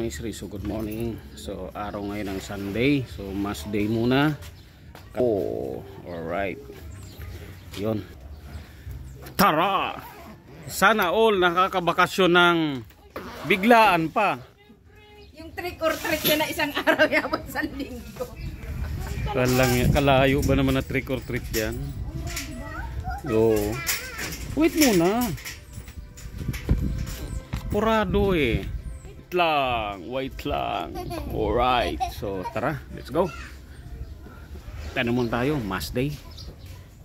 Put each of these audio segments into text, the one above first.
ka-mystery, so good morning. So araw ngayon ng Sunday, so mass day muna. Oh, alright. Yun. Tara! Sana all nakakabakasyon ng biglaan pa. Yung trick or treat na isang araw yapon sa linggo. Kalayo ba naman na trick or treat yan? So, wait muna. Purado eh. Wait lang. Alright. So, tara. Let's go. Ano muna tayo? Mass day.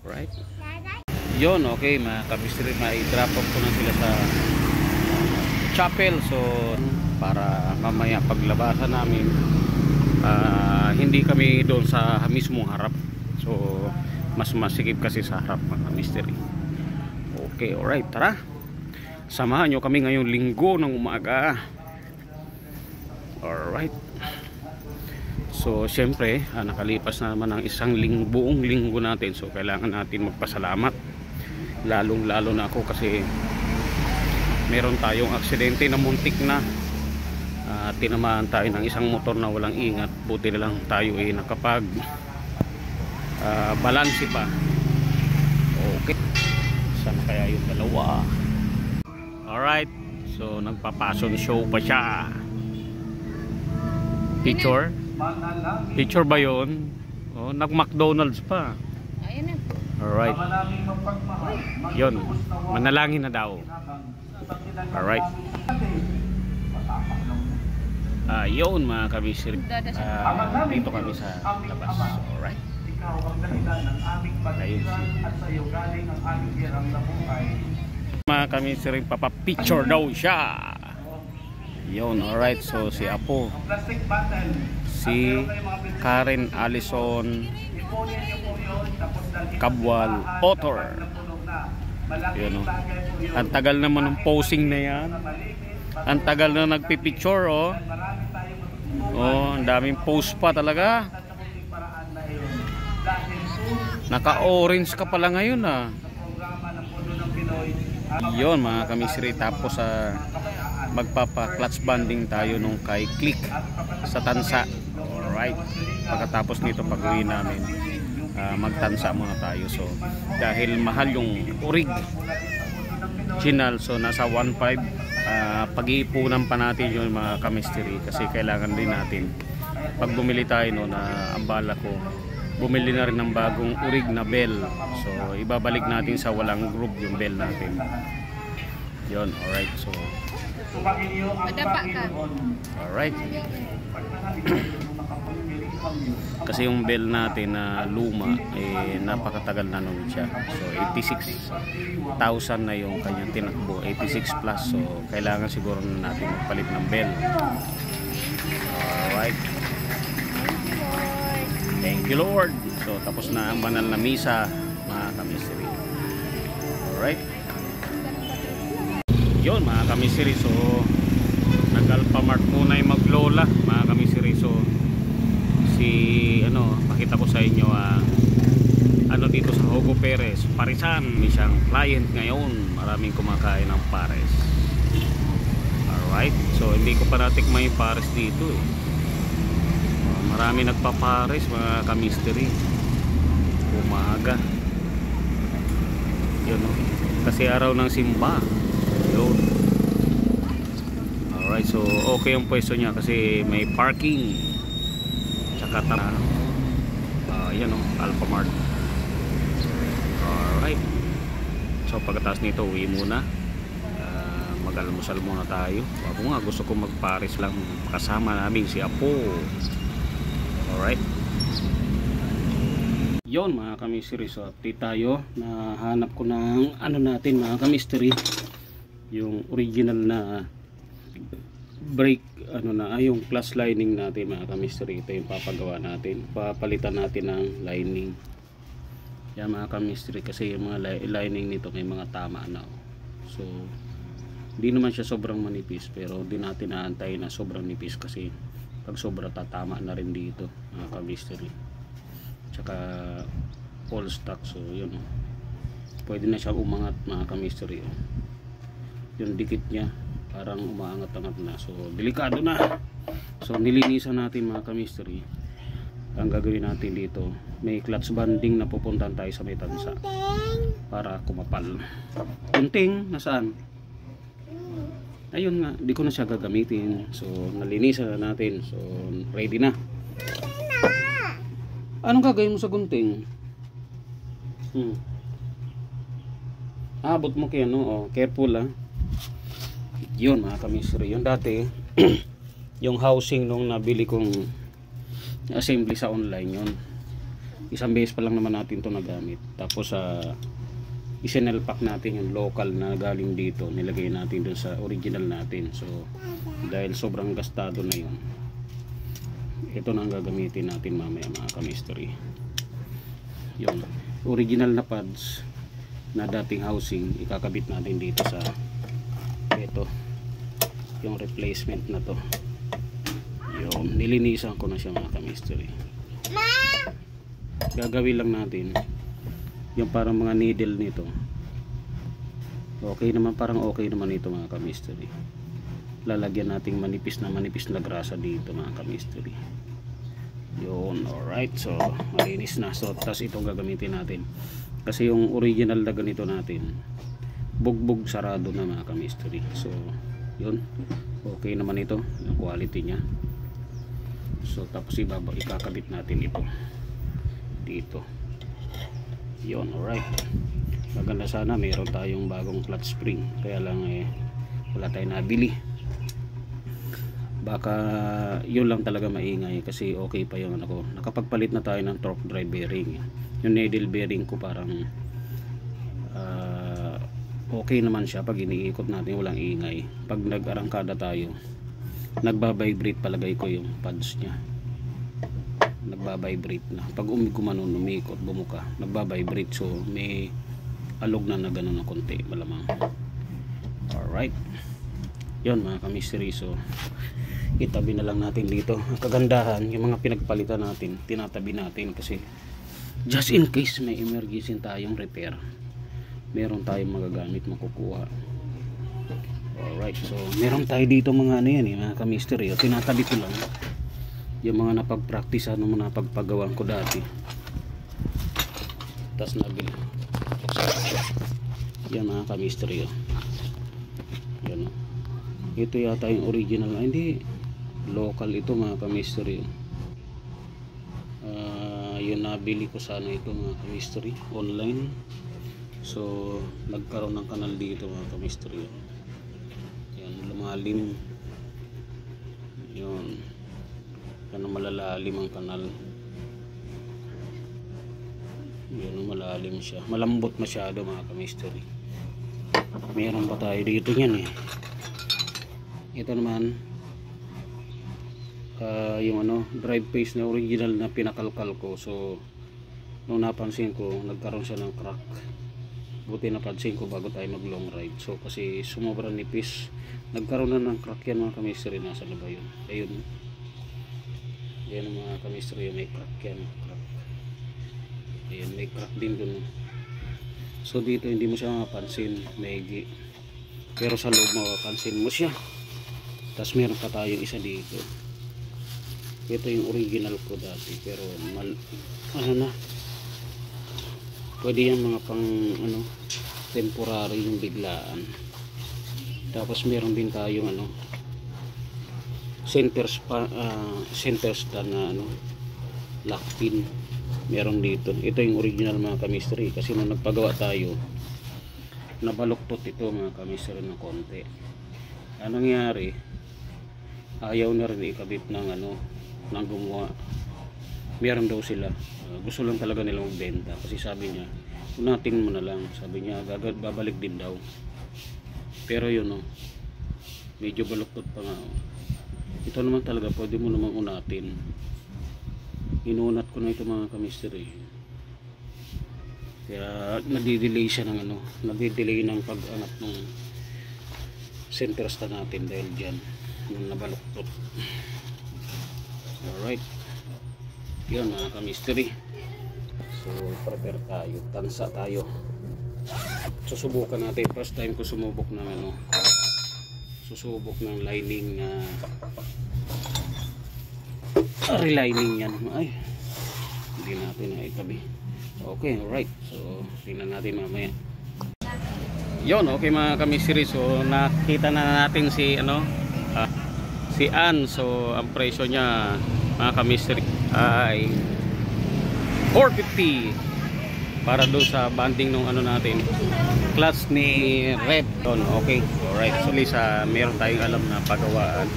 Alright. Yun, okay. Mga ka-mystery, ma-drop off ko na sila sa chapel. So, para mamaya paglabasan namin, hindi kami doon sa mismong harap. So, mas masikip kasi sa harap, mga ka-mystery. Okay, alright. Tara. Samahan nyo kami ngayong linggo ng umaga. Alright. So syempre nakalipas na naman ang buong linggo natin. So kailangan natin magpasalamat. Lalong lalo na ako kasi meron tayong aksidente na muntik na tinamaan tayo ng isang motor na walang ingat. Buti na lang tayo nakapag balanse pa. Okay. Sana kaya yung dalawa. Alright. So nagpa-passion show pa siya. Picture ba yun? Oh, nag-McDonald's pa. Ayun na. Alright. Yun. Manalangin na daw. Alright. Yun mga ka-mystery. Dito kami sa labas. Alright. Ayun. Mga ka-mystery, papapicture daw siya. Yun, alright. So si Apo, si Karen Allison Cabwal Author. Yun, ang tagal naman ng posing na yan. Ang tagal na nagpipicture. Oh, ang daming post pa talaga. Naka-orange ka pala ngayon Yun mga ka-mystery. Tapos magpapa-clutch banding tayo nung kay Click sa Tansa. Alright. Pagkatapos nito pag-uwi namin, magtansa muna tayo. So dahil mahal yung original, so nasa 1.5. Pag-iipunan pa natin yung mga ka-mystery kasi kailangan din natin pag bumili tayo ang bala ko bumili na rin ng bagong orig na bell. So ibabalik natin sa walang groove yung bell natin. Yun, alright. So madapa ka. Alright. Kasi yung bell natin na luma napakatagal na nun siya. So 86,000 na yung kanyang tinakbo, 86 plus. So kailangan siguro na natin magpalit ng bell. Alright. Thank you Lord. So tapos na ang banal na misa mga ka-mystery. Alright. Yun mga ka-mystery. So nag-alphamart muna yung maglola mga ka-mystery. So pakita ko sa inyo dito sa Hugo Perez Parisan. May siyang client ngayon. Maraming kumakain ng pares. Alright. So hindi ko pa natikman yung pares dito marami nagpapares mga ka-mystery umaga. Yun kasi araw ng simba. Yun. Alright. So okay yung pwesto niya kasi may parking tsaka yan Alphamart. Alright. So pagkatapos nito uwi muna, mag-almusal muna tayo. Ako nga gusto ko magpares lang kasama namin si Apo. Alright. Yon mga ka-mystery. So update tayo. Nahanap ko ng natin mga ka-mystery, yung original na brake yung plus lining natin mga ka-mystery. Ito yung papagawa natin. Papalitan natin ng lining. Yan mga ka-mystery kasi yung mga lining nito may mga tama na. So hindi naman siya sobrang manipis pero di natin naantay na sobrang nipis kasi pag sobra tatama na rin dito mga ka-mystery. Tsaka all stock. So yun pwede na siya umangat mga ka-mystery. Yung dikit niya parang umaangat-angat na, so delikado na. So nilinisan natin mga ka-mystery. Ang gagawin natin dito, may clutch banding na pupuntahan tayo sa may tansa para kumapal. Kunting nasaan? Ayun nga, di ko na siya gagamitin. So nalinisan na natin, so ready na. Anong gagawin mo sa gunting? Abot mo kaya, no? Oh, careful ah. Yun mga ka-mystery, yung dati yung housing nung nabili kong assembly sa online, yun isang beses pa lang naman natin to nagamit. Tapos isinelpak natin yung local na galing dito, nilagay natin dun sa original natin. So dahil sobrang gastado na yun, ito na ang gagamitin natin mamaya mga ka-mystery. Yung original na pads na dating housing, ikakabit natin dito sa ito, yung replacement na to. Yung nilinisan ko na siya mga ka-mystery. Gagawin lang natin yung parang mga needle nito. Okay naman, parang okay naman ito mga ka-mystery. Lalagyan nating manipis na grasa dito mga ka-mystery. Yun, alright. So malinis na. So tas itong gagamitin natin, kasi yung original na ganito natin bugbog sarado na mga ka-mystery. So yun, okay naman ito yung quality nya. So tapos ikakabit natin ito dito. Yun, alright. Maganda sana mayroon tayong bagong clutch spring, kaya lang wala tayong nabili. Baka yun lang talaga maingay, kasi okay pa yung ano ko. Nakapagpalit na tayo ng torque drive bearing. Yung needle bearing ko parang okay naman siya. Pag iniikot natin walang ingay. Pag nag-arangkada tayo, nagbabibrate, palagay ko yung pads nya nagbabibrate na. Pag gumanon, umikot, bumuka, nagbabibrate. So may alog na gano'n na konti, malamang. Alright, yun mga ka-mystery. So itabi na lang natin dito. Ang kagandahan, yung mga pinagpalitan natin, tinatabi natin, kasi just in case may emergency tayong repair, meron tayong magagamit, makukuha. Alright, so meron tayo dito mga ano yan mga ka-mystery. Tinatabi ko lang yung mga napag-practice, mga napagpagawan ko dati. Tas nabili yan mga ka-mystery. Yan, ito yata yung original. Hindi, local ito mga ka-mystery. Yun, nabili ko sana ito mga ka-mystery online. So nagkaroon ng kanal dito mga ka-mystery. Yan, lumalim. Yun, yan, malalalim ang kanal. Yun, malalim siya, malambot masyado mga ka-mystery. Meron pa tayo dito yan ito naman yung drive paste na original na pinakalkal ko. So nung napansin ko, nagkaroon siya ng crack. Buti napansin ko bago tayo mag long ride. So kasi sumobra nipis, nagkaroon na ng crack yan mga ka-mystery. Nasa na ba yun? Ayun, yan mga ka-mystery, may crack yan, crack. Ayun, may crack din dun. So dito hindi mo siya mapansin, maigi, pero sa loob mapapansin mo siya. Tapos meron pa tayo isa dito. Ito yung original ko dati, pero pwede yan mga pang temporary, yung biglaan. Tapos meron din tayong center stand na lock pin, meron dito. Ito yung original mga ka-mystery, kasi nung nagpagawa tayo, nabaluktot ito mga ka-mystery ng konti. Anong nangyari, ayaw na rin ikabit ng ng gumawa. Meron daw sila, gusto lang talaga nilang magbenta, kasi sabi niya unatin mo na lang, sabi niya babalik din daw. Pero yun medyo baluktot pa nga. Ito naman talaga pwede mo namang unatin. Inunat ko na ito mga ka-mystery, kaya nadidelay siya ng nadidelay ng pag-angat ng center stand natin dahil dyan yung nabaluktot. Alright, yun mga ka-mystery. So prepare tayo, tansa tayo. Susubukan natin, first time ko sumubok ng susubok ng lining na relining yan. Ay, hindi natin na itabi. Okay, alright. So, tingnan natin mamaya. Yon, okay mga kamisiri. So, nakita na natin si si Ann. So, ang presyo niya mga kamisiri ay 450 para doon sa banding nung natin clutch ni Red. Okay, alright. So, Lisa, meron tayong alam na pagawaan.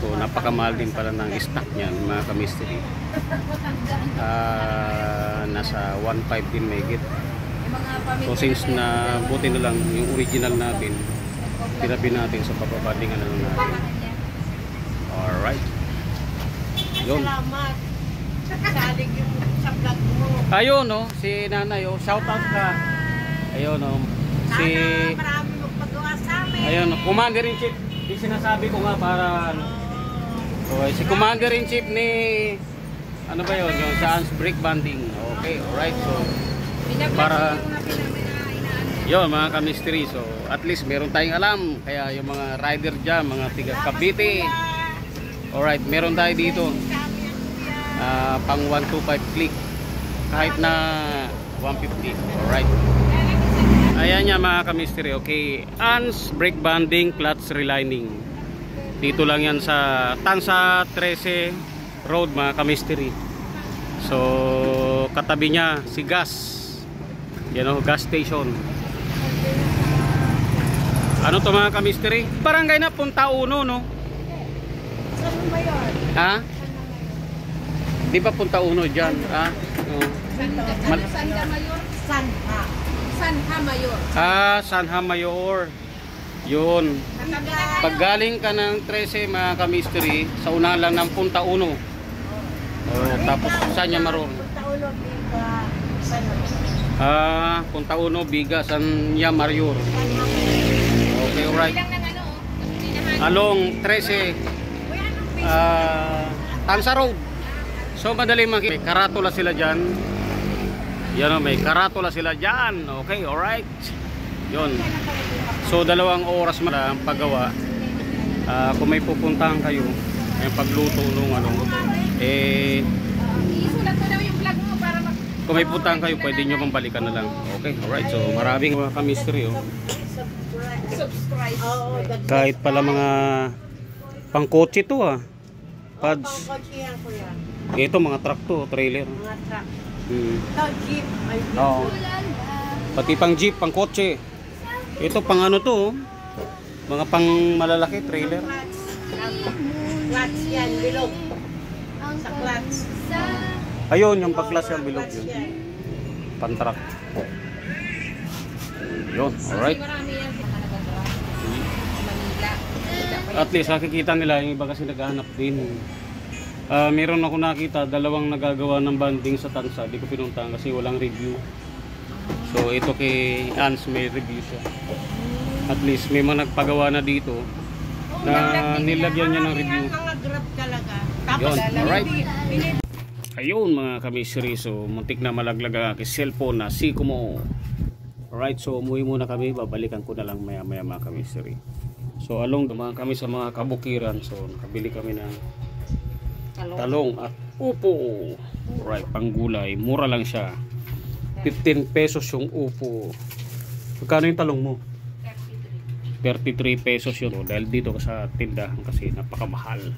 So, napakamahal din pala ng stock niyan mga kamisiri. Nasa 1.5 din may git. So, since na buti na lang yung original natin, tinabi natin sa papabandingan na lang natin. Alright. Yun. Salamat. Salig yung sa vlog mo. Ayun, no, si Nanay, oh, shout out ka. Ayun, no, si Sana marami magpagawa sa amin. ayun, Commander-in-Chief. Yung sinasabi ko nga para okay, si Commander-in-Chief ni ano ba yun, yung sa Anne's Brake Banding. Okay, alright. So, para yun mga ka-mystery. So, at least meron tayong alam. Kaya yung mga rider dyan, mga tiga Cavite. Alright, meron tayo dito. Pang 125 click. Kahit na 150. Alright. Ayan yan mga ka-mystery. Okay, Anne's Brake Banding, Clutch Relining. Dito lang yan sa Tansa 13 Road mga ka-mystery. So, katabi niya si gas. Yan o, gas station. Ano to mga ka-mystery? Barangay na Punta Uno, no? Saan ba yun? Ha? Di ba Punta Uno dyan? Ha? No. Sanda Mayor? Sanha. Sanha Mayor. Sanha Mayor. Yun. Pag galing ka ng 13 mga ka-mystery, sa una lang ng Punta Uno. Tapos saan niya maroon? Punta Uno, Biga, San Mayor. Okay, alright. Along 13 Tansa Road. So madali makita. May karatula sila dyan. Yan o, may karatula sila dyan. Okay, alright. Yun. So 2 oras lang paggawa. Kung may pupuntahan kayo, may pagluto nung isulat mo daw yung vlog mo para kung may puntahan kayo, pwede nyo pambalikan na lang. Okay, alright. So maraming mga ka-mystery, oh. subscribe. Kahit pala mga pangkotse to, pads. Ito mga truck to, trailer. Mga truck. Jeep. Oo. Pati pang jeep, pang kotse. Ito pang ano to, mga pang malalaki, trailer. Clutch yan, bilog. Sa clutch. Ayun, yung pag-class yung bilog yun. Pan-truck. Yun, alright. At least nakikita nila, yung iba kasi naghahanap din. Meron ako nakita, 2 nagagawa ng banding sa Tansa. Di ko pinuntahan kasi walang review. So ito kay Ans may review siya. At least may mga nagpagawa na dito na nilagyan niya ng review. Mga grab talaga. Yun, alright. Ayun mga kamisiri. So muntik na malaglag ang aking cellphone na Sikomo. Alright, so umuwi muna kami. Babalikan ko na lang maya maya mga kamisiri. So along dumaan kami sa mga kabukiran. So nakabili kami ng talong at upo. Alright, panggulay. Mura lang siya. 15 pesos yung upo. Magkano yung talong mo? 33 pesos yun. Dahil dito sa tindahan kasi napakamahal.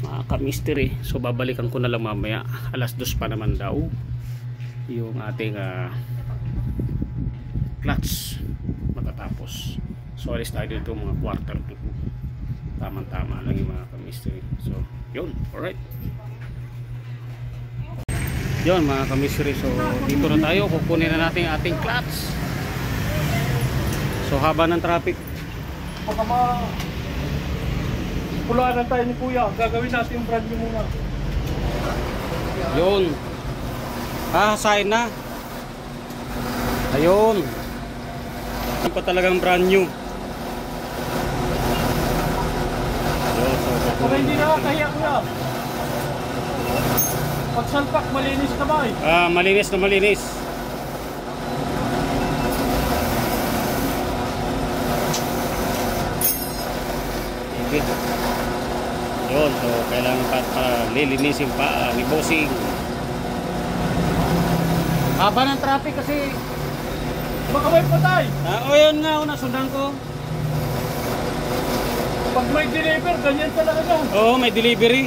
Mga ka-mystery. So babalikan ko na lang mamaya. 2:00 pa naman daw yung ating clutch matatapos. So alis tayo dito mga 1:45. Tama-tama lang yung mga ka-mystery. So yun, alright. Yun mga ka-mystery. So dito na tayo. Kukunin na natin ating clutch. So haba ng traffic. Baka pulaan na tayo ni Kuya. Gagawin natin yung brand new muna. Yun. Sign na. Ayun. Hindi pa talagang brand new. Yun, so, Baka hindi nakakahiya, Kuya. Pagsalpak, malinis na ba eh? malinis na malinis. maigi. Yun, so kailangan pa lilinisin pa ni Bossing. Haba ng traffic kasi. Baka may patay. O yun nga, nasundan ko. Pag may deliver, ganyan talaga daw. Oo, may delivery.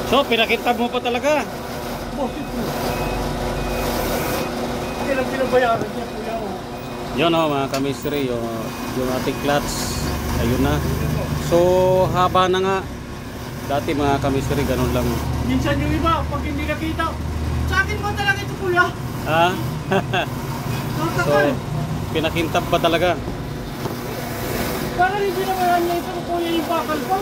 So, pinakintab mo pa talaga. Boss, ito. Kailang pinabayaran niya, kuya. Yun mga kamistry, yung ating clutch. Ayun na. So, haba na nga. Dati mga kamistry, ganun lang. Minsan yung iba, pag hindi nakita, sa akin mo talaga ito, kuya. Ha? So, Nakakal. pinakintab pa talaga. Para rin pinabayaran niya ito, kuya, yung bakal ko.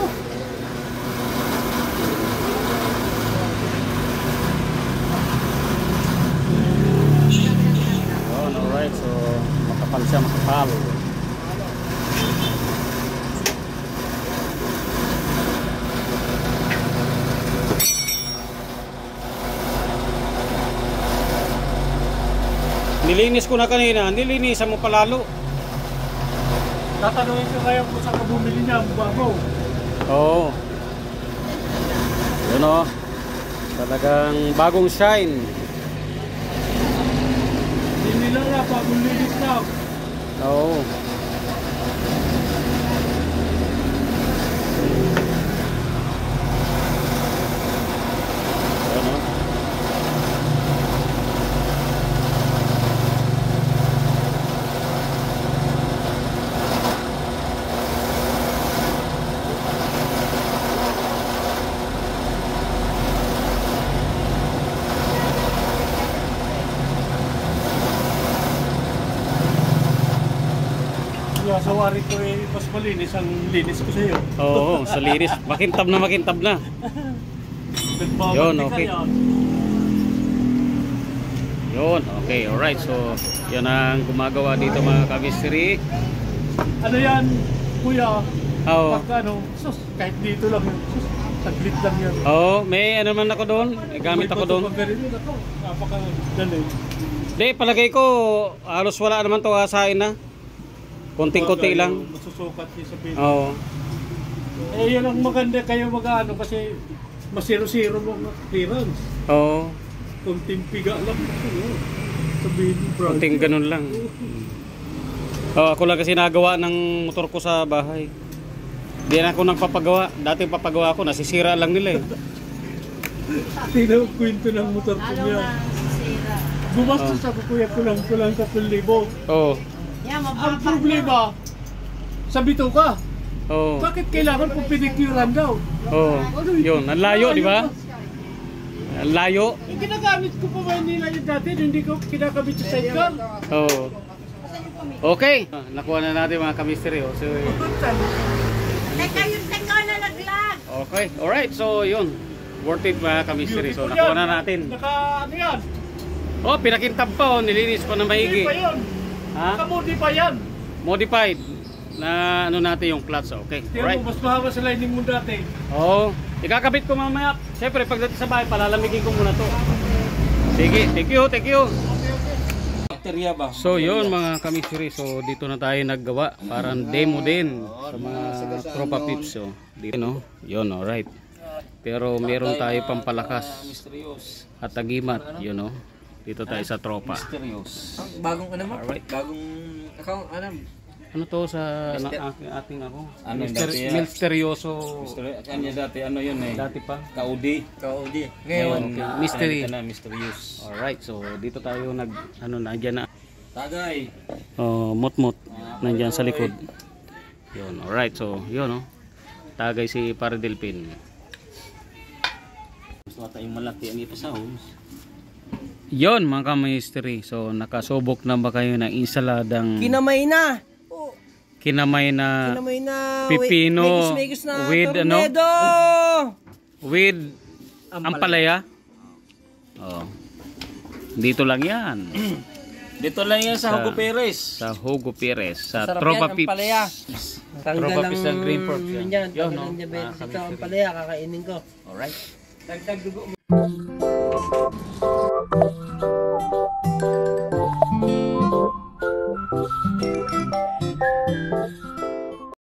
Yun, alright. So, makapal siya, makapal. Nilinis ko na kanina, nilinisan mo palalo. Tatanungin ko kaya kung saan ka bumili niya, bago. Oo. Yun o. Talagang bagong shine. Hindi nila na, bagong linis na. Oo. Yun o. Kaya sa wari ko eh, mas malinis ang linis ko sa iyo. Oo, sa linis. Makintab na, makintab na. Yun, okay. Yun, okay, alright. So, yan ang gumagawa dito mga kamistry. Ano yan, kuya? Oo. Pag ano, sus, kahit dito lang yun. Sus, saglit lang yan. Oo, may ano man ako doon. May gamit ako doon. Napakadali. Hindi, palagay ko, halos wala naman to asahin na. Konting-konti lang. Masusukat niya sa pin. Oo. Eh, yan ang maganda kayo mag-ano kasi masiro-siro mo ang clearance. Oo. Konting piga lang. Sabihin mo, bro. Konting ganun lang. Ako lang kasi nagawa ng motor ko sa bahay. Hindi na ako nagpapagawa. Dati papagawa ko, nasisira lang nila eh. Tingnan ang kwento ng motor ko niya. Gumastos ako kuya kulang 3,000. Oo. Ang problema, sa bituka. Oo. Bakit kailangan po pinikuran daw? Oo. Yun, ang layo, di ba? Ang layo. Eh, ginagamit ko pa ba nila yung dati, hindi ko kinakabit sa sidecar. Oo. Okay. Nakuha na natin mga kamistry. So, Teka, yung teka na naglag. okay, alright. So, yun. Worth it mga kamistry. So, nakuha na natin. Ano yan? Oh, pinakintab pa. Nilinis pa na Hindi maigi. pa yun. Ha? Kamudi pa yan. Modified na ano natin yung clutch. Okay, Tingnan alright. mo, mas mahaba sa lining mo dati. Oo. Ikakabit ko mamaya. Siyempre, pagdating sa bahay, palalamigin ko muna to. Sige, thank you, thank you. So yun mga kamistry, so dito na tayo naggawa. Parang demo din sa mga tropa pips. So, dito no, yun, alright. Pero meron tayo pampalakas at tagimat, yun no. Dito tayo sa tropa. Bagong ano mo? Bagong account, ano? Ano to sa ating ako? Ano dati yan? Misteryoso. Kanya dati, ano yun eh? Dati pa. Kaudi. Okay, Ngayon, mystery. na mysterious. Alright, so dito tayo nag ano nandiyan na. Tagay. Oh, mot-mot nandiyan sa likod. Yun, alright. So, yun oh. Tagay si Paradelpin. Gusto ata yung malaki ang ipasahos. Yun mga ka-mystery. So, nakasubok na ba kayo ng insaladang Kinamay na. kinamay na Kinamay na. pipino Megis na. with Tornado. with ampalaya? Oh. Dito lang yan. Dito lang yan sa Hugo Perez. Sa Hugo Perez. Sa Sarap Tropa yan, Pips. ampalaya. Tanggal Tropa ang Pips ng Green Fork yan. yan. Yun, Tanggal no? ang diabetes. Ah, Ito ang palaya. Kakainin ko. Alright. Tagtag dugo mo.